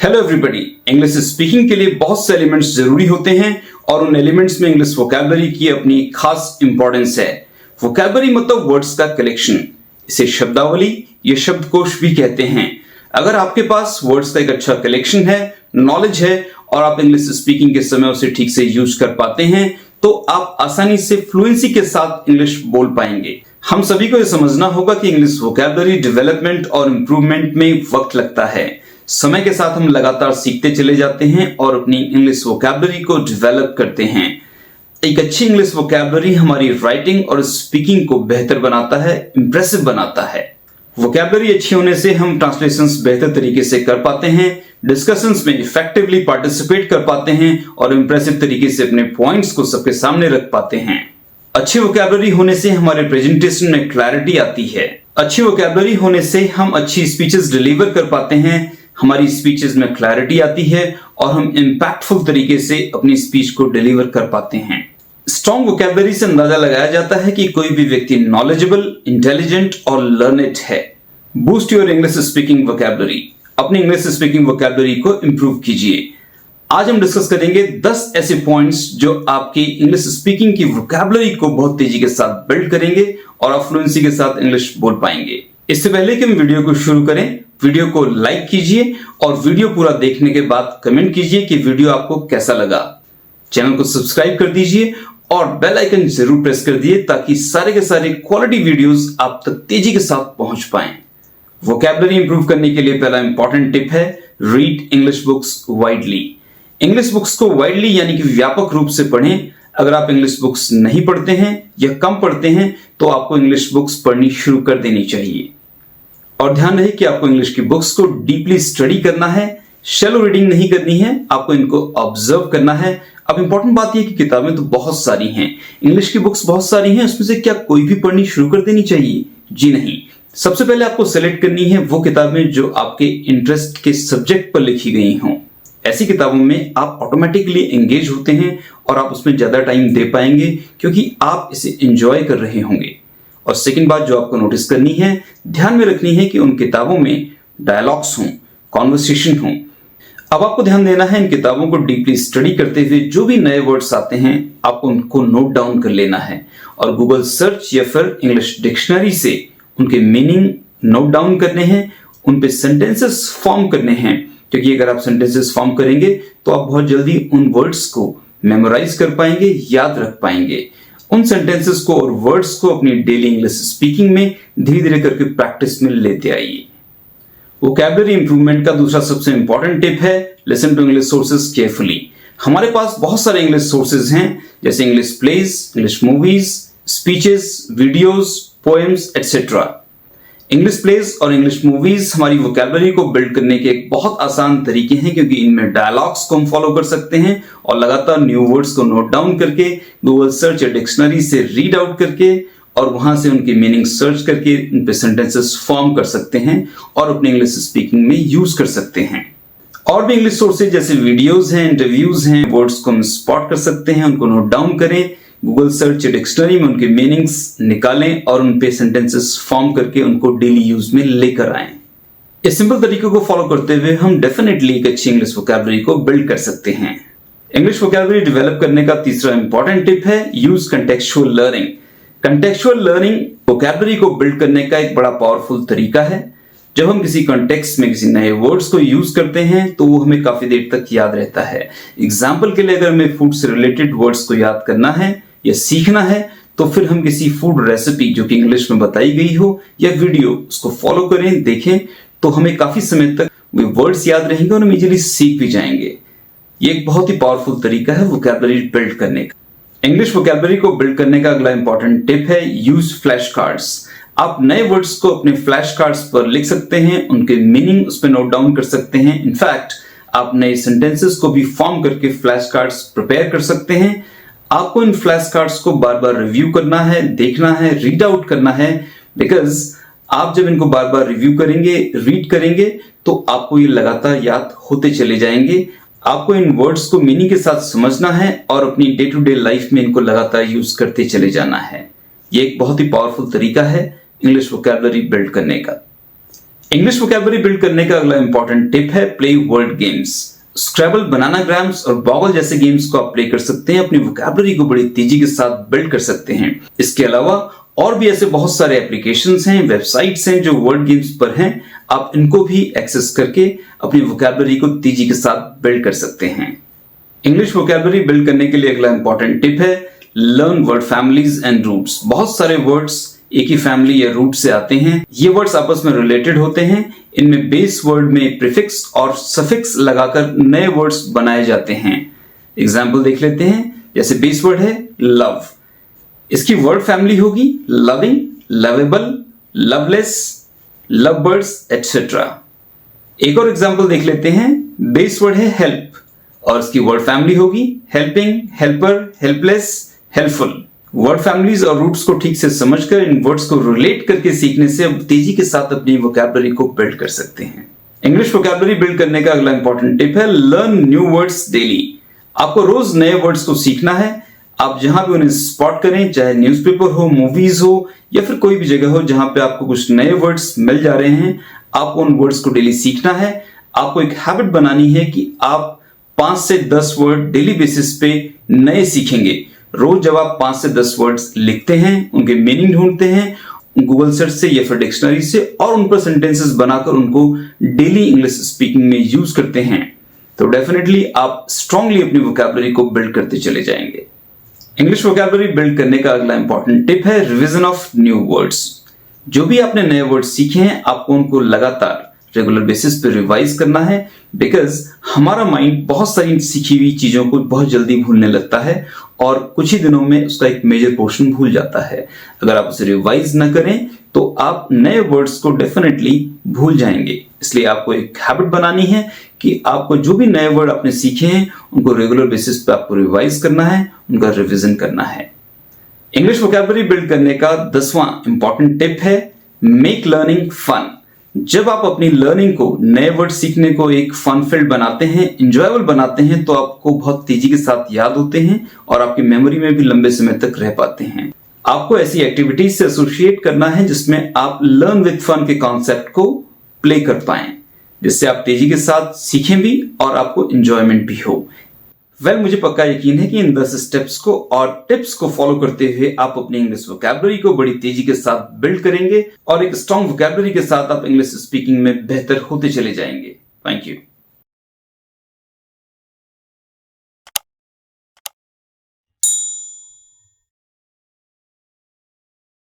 Hello everybody. English speaking के लिए बहुत से एलिमेंट्स जरूरी होते हैं और उन एलिमेंट्स में इंग्लिश वोकैबुलरी की अपनी खास इंपॉर्टेंस है। वोकैबुलरी मतलब वर्ड्स का कलेक्शन, इसे शब्दावली या शब्दकोश भी कहते हैं। अगर आपके पास वर्ड्स का एक अच्छा कलेक्शन है, नॉलेज है और आप इंग्लिश स्पीकिंग के समय उसे ठीक से यूज कर पाते हैं तो आप आसानी से फ्लुएंसी के साथ इंग्लिश बोल पाएंगे। हम सभी को यह समझना होगा कि इंग्लिश वोकैबुलरी डेवलपमेंट और इंप्रूवमेंट में वक्त लगता है। समय के साथ हम लगातार सीखते चले जाते हैं और अपनी इंग्लिश वोकैबुलरी को डेवलप करते हैं। एक अच्छी इंग्लिश वोकैबुलरी हमारी राइटिंग और स्पीकिंग को बेहतर बनाता है, इंप्रेसिव बनाता है। वोकैबुलरी अच्छी होने से हम ट्रांसलेशंस बेहतर तरीके से कर पाते हैं, डिस्कशंस में इफेक्टिवली पार्टिसिपेट कर पाते हैं और इंप्रेसिव तरीके से अपने पॉइंट्स को सबके सामने रख पाते हैं। अच्छी वोकैबुलरी होने से हमारे प्रेजेंटेशन में क्लैरिटी आती है। अच्छी वोकैबुलरी होने से हम अच्छी स्पीचेस डिलीवर कर पाते हैं, हमारी स्पीचेस में क्लैरिटी आती है और हम इंपैक्टफुल तरीके से अपनी स्पीच को डिलीवर कर पाते हैं। स्ट्रॉन्ग वोकैबुलरी से अंदाजा लगाया जाता है कि कोई भी व्यक्ति नॉलेजेबल, इंटेलिजेंट और लर्नेड है। Boost your English speaking vocabulary. अपनी इंग्लिश स्पीकिंग वोकैबुलरी को इंप्रूव कीजिए। आज हम डिस्कस करेंगे 10 ऐसे पॉइंट्स जो आपकी इंग्लिश स्पीकिंग की वोकैबुलरी को बहुत तेजी के साथ बिल्ड करेंगे और आप फ्लुएंसी के साथ इंग्लिश बोल पाएंगे। इससे पहले कि हम वीडियो को शुरू करें, वीडियो को लाइक कीजिए और वीडियो पूरा देखने के बाद कमेंट कीजिए कि वीडियो आपको कैसा लगा। चैनल को सब्सक्राइब कर दीजिए और बेल आइकन जरूर प्रेस कर दिए ताकि सारे के सारे क्वालिटी वीडियोस आप तक तेजी के साथ पहुंच पाएं। वोकैबुलरी इंप्रूव करने के लिए पहला इंपॉर्टेंट टिप है read English books widely. English books को वाइडली यानी कि व्यापक रूप से पढ़ें। अगर आप इंग्लिश बुक्स नहीं पढ़ते हैं या कम पढ़ते हैं तो आपको इंग्लिश बुक्स पढ़नी शुरू कर देनी चाहिए। और ध्यान रहे कि आपको इंग्लिश की बुक्स को डीपली स्टडी करना है, शैलो रीडिंग नहीं करनी है, आपको इनको ऑब्जर्व करना है। अब इंपॉर्टेंट बात यह कि किताबें तो बहुत सारी हैं, इंग्लिश की बुक्स बहुत सारी हैं, उसमें से क्या कोई भी पढ़नी शुरू कर देनी चाहिए? जी नहीं। सबसे पहले आपको सेलेक्ट करनी है वो किताबें जो आपके इंटरेस्ट के सब्जेक्ट पर लिखी गई हों। ऐसी किताबों में आप ऑटोमेटिकली एंगेज होते हैं और आप उसमें ज्यादा टाइम दे पाएंगे क्योंकि आप इसे एंजॉय कर रहे होंगे। और सेकंड बात जो आपको नोटिस करनी है, ध्यान में रखनी है कि उन किताबों में डायलॉग्स हों, कॉन्वर्सेशन हों। अब आपको ध्यान देना है इन किताबों को डीपली स्टडी करते हुए जो भी नए वर्ड्स आते हैं आपको उनको नोट डाउन कर लेना है और गूगल सर्च या फिर इंग्लिश डिक्शनरी से उनके मीनिंग नोट डाउन करने हैं, उन पे सेंटेंसेस फॉर्म करने हैं। क्योंकि अगर आप सेंटेंसेस फॉर्म करेंगे तो आप बहुत जल्दी उन वर्ड्स को मेमोराइज कर पाएंगे, याद रख पाएंगे। उन सेंटेंसेस को और वर्ड्स को अपनी डेली इंग्लिश स्पीकिंग में धीरे धीरे करके प्रैक्टिस में लेते आइए। वोकैबुलरी इंप्रूवमेंट का दूसरा सबसे इंपॉर्टेंट टिप है listen to English sources carefully. हमारे पास बहुत सारे इंग्लिश सोर्सेज हैं जैसे English plays, English movies, speeches, videos, poems et cetera. English plays और इंग्लिश मूवीज हमारी वोकैबुलरी को बिल्ड करने के एक बहुत आसान तरीके हैं क्योंकि इनमें डायलॉग्स को हम फॉलो कर सकते हैं और लगातार न्यू वर्ड्स को नोट डाउन करके गूगल सर्च या डिक्शनरी से रीड आउट करके और वहां से उनकी मीनिंग सर्च करके उन पे सेंटेंसेस फॉर्म कर सकते हैं और अपने इंग्लिश स्पीकिंग में यूज कर सकते हैं। और भी इंग्लिश सोर्सेज जैसे वीडियोज हैं, इंटरव्यूज हैं, वर्ड्स को हम स्पॉट कर सकते हैं, उनको नोट डाउन करें, गूगल सर्च या डिक्शनरी में उनके मीनिंग्स निकालें और उन पे सेंटेंसेस फॉर्म करके उनको डेली यूज में लेकर आएं। इस सिंपल तरीके को फॉलो करते हुए हम डेफिनेटली एक अच्छी इंग्लिश वोकैबुलरी को बिल्ड कर सकते हैं। इंग्लिश वोकैबुलरी डेवलप करने का तीसरा इंपॉर्टेंट टिप है use contextual learning. Contextual learning vocabulary को बिल्ड करने का एक बड़ा पावरफुल तरीका है। जब हम किसी कॉन्टेक्स्ट में किसी नए वर्ड्स को यूज करते हैं तो वो हमें काफी देर तक याद रहता है। एग्जाम्पल के लिए अगर हमें फूड से रिलेटेड वर्ड्स को याद करना है या सीखना है तो फिर हम किसी फूड रेसिपी जो कि इंग्लिश में बताई गई हो या वीडियो उसको फॉलो करें, देखें तो हमें काफी समय तक वे वर्ड्स याद रहेंगे और हम इजीली सीख भी जाएंगे। ये एक बहुत ही पावरफुल तरीका है वोकैबुलरी बिल्ड करने का। इंग्लिश वोकैबुलरी को बिल्ड करने का अगला इंपॉर्टेंट टिप है यूज फ्लैश कार्ड्स। आप नए वर्ड्स को अपने फ्लैश कार्ड्स पर लिख सकते हैं, उनके मीनिंग उस पर नोट डाउन कर सकते हैं। इनफैक्ट आप नए सेंटेंसेस को भी फॉर्म करके फ्लैश कार्ड्स प्रिपेयर कर सकते हैं। आपको इन फ्लैश कार्ड्स को बार बार रिव्यू करना है, देखना है, रीड आउट करना है बिकॉज आप जब इनको बार बार रिव्यू करेंगे, रीड करेंगे तो आपको ये लगातार याद होते चले जाएंगे। आपको इन वर्ड्स को मीनिंग के साथ समझना है और अपनी डे टू डे लाइफ में इनको लगातार यूज करते चले जाना है। ये एक बहुत ही पावरफुल तरीका है इंग्लिश वोकैबुलरी बिल्ड करने का। इंग्लिश वोकैबुलरी बिल्ड करने का अगला इंपॉर्टेंट टिप है प्ले वर्ड गेम्स। स्क्रैबल, बनानाग्राम्स और बॉगल जैसे गेम्स को आप प्ले कर सकते हैं, अपनी वोकैबुलरी को बड़ी तेजी के साथ बिल्ड कर सकते हैं। इसके अलावा और भी ऐसे बहुत सारे एप्लीकेशंस हैं, वेबसाइट्स हैं जो वर्ड गेम्स पर हैं, आप इनको भी एक्सेस करके अपनी वोकैबुलरी को तेजी के साथ बिल्ड कर सकते हैं। इंग्लिश वोकैबुलरी बिल्ड करने के लिए अगला इंपॉर्टेंट टिप है learn word families and roots. बहुत सारे वर्ड्स एक ही फैमिली या रूट से आते हैं। ये वर्ड्स आपस में रिलेटेड होते हैं। इनमें बेस वर्ड में प्रीफिक्स और सफिक्स लगाकर नए वर्ड्स बनाए जाते हैं। एग्जाम्पल देख लेते हैं, जैसे बेस वर्ड है लव, इसकी वर्ड फैमिली होगी loving, lovable, loveless, love birds etcetera. एक और एग्जाम्पल देख लेते हैं, बेस वर्ड है हेल्प और इसकी वर्ड फैमिली होगी helping, helper, helpless, helpful. Word families और रूट्स को ठीक से समझकर इन वर्ड्स को रिलेट करके सीखने से अब तेजी के साथ अपनी वोकैबुलरी को बिल्ड कर सकते हैं। इंग्लिश वोकैबुलरी बिल्ड करने का अगला इंपॉर्टेंट टिप है लर्न न्यू वर्ड्स डेली। आपको रोज नए वर्ड्स को सीखना है। आप जहां भी उन्हें स्पॉट करें, चाहे न्यूज़पेपर हो, मूवीज हो या फिर कोई भी जगह हो जहां पे आपको कुछ नए वर्ड्स मिल जा रहे हैं, आपको उन वर्ड्स को डेली सीखना है। आपको एक हैबिट बनानी है कि आप 5 से 10 वर्ड डेली बेसिस पे नए सीखेंगे। रोज जब आप 5 से 10 वर्ड्स लिखते हैं, उनके मीनिंग ढूंढते हैं गूगल सर्च से या फिर डिक्शनरी से और उन पर सेंटेंसेस बनाकर उनको डेली इंग्लिश स्पीकिंग में यूज करते हैं, तो डेफिनेटली आप स्ट्रांगली अपनी वोकैबुलरी को बिल्ड करते चले जाएंगे। इंग्लिश वोकैबुलरी बिल्ड करने का अगला इंपॉर्टेंट टिप है रिवीजन ऑफ न्यू वर्ड्स। जो भी आपने नए वर्ड्स सीखे हैं, आपको उनको लगातार रेगुलर बेसिस पे रिवाइज करना है, बिकॉज हमारा माइंड बहुत सारी सीखी हुई चीजों को बहुत जल्दी भूलने लगता है और कुछ ही दिनों में उसका एक मेजर पोर्शन भूल जाता है। अगर आप उसे रिवाइज ना करें तो आप नए वर्ड्स को डेफिनेटली भूल जाएंगे। इसलिए आपको एक हैबिट बनानी है कि आपको जो भी नए वर्ड आपने सीखे हैं उनको रेगुलर बेसिस पे आपको रिवाइज करना है, उनका रिविजन करना है। इंग्लिश वोकैबुलरी बिल्ड करने का 10वां इंपॉर्टेंट टिप है मेक लर्निंग फन। जब आप अपनी लर्निंग को, नए वर्ड सीखने को एक फन फील्ड बनाते हैं, इंजॉयबल बनाते हैं, तो आपको बहुत तेजी के साथ याद होते हैं और आपकी मेमोरी में भी लंबे समय तक रह पाते हैं। आपको ऐसी एक्टिविटीज से एसोसिएट करना है जिसमें आप लर्न विद फन के कॉन्सेप्ट को प्ले कर पाएं, जिससे आप तेजी के साथ सीखें भी और आपको इंजॉयमेंट भी हो। मुझे पक्का यकीन है कि इन 10 स्टेप्स को और टिप्स को फॉलो करते हुए आप अपनी इंग्लिश वोकैबुलरी को बड़ी तेजी के साथ बिल्ड करेंगे और एक स्ट्रॉन्ग वोकैबुलरी के साथ आप इंग्लिश स्पीकिंग में बेहतर होते चले जाएंगे। Thank you.